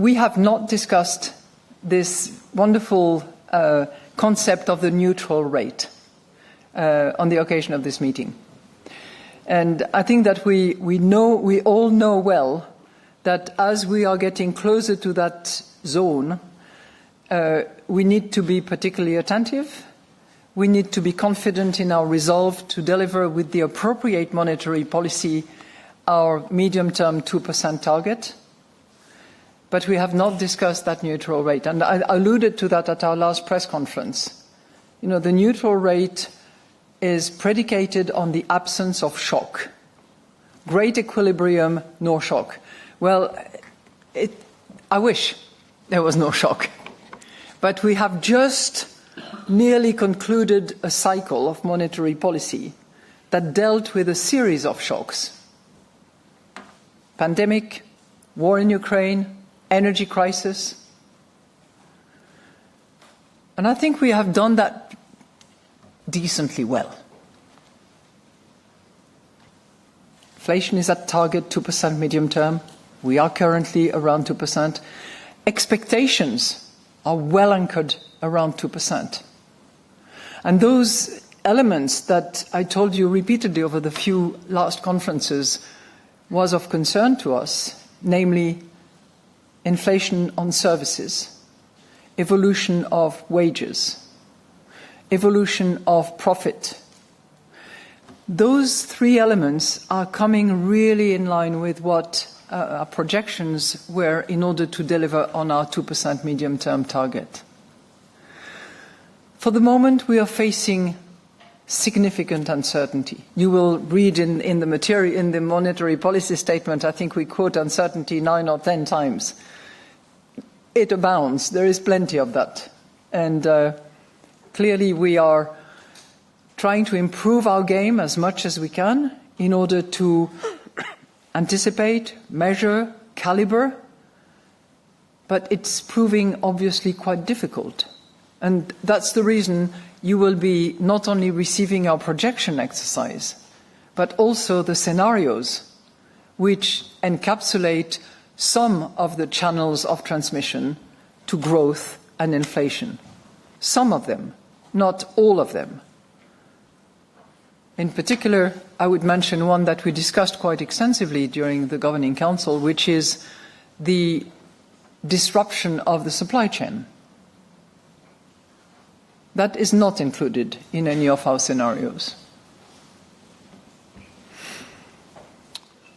we have not discussed this wonderful concept of the neutral rate on the occasion of this meeting. And I think that we all know well that as we are getting closer to that zone, we need to be particularly attentive. We need to be confident in our resolve to deliver with the appropriate monetary policy our medium-term 2% target. But we have not discussed that neutral rate. And I alluded to that at our last press conference. You know, the neutral rate is predicated on the absence of shock. Great equilibrium, no shock. Well, I wish there was no shock. But we have just nearly concluded a cycle of monetary policy that dealt with a series of shocks. Pandemic, war in Ukraine, energy crisis. And I think we have done that decently well. Inflation is at target 2% medium term. We are currently around 2%. Expectations are well anchored around 2%. And those elements that I told you repeatedly over the few last conferences was of concern to us, namely inflation on services, evolution of wages, evolution of profit. Those three elements are coming really in line with what our projections were in order to deliver on our 2% medium-term target. For the moment, we are facing significant uncertainty. You will read in the material, in the monetary policy statement, I think we quote uncertainty 9 or 10 times. It abounds. There is plenty of that. And clearly we are trying to improve our game as much as we can in order to anticipate, measure, caliber. But it's proving obviously quite difficult. And that's the reason you will be not only receiving our projection exercise, but also the scenarios which encapsulate some of the channels of transmission to growth and inflation. Some of them, not all of them. In particular, I would mention one that we discussed quite extensively during the Governing Council, which is the disruption of the supply chain. That is not included in any of our scenarios.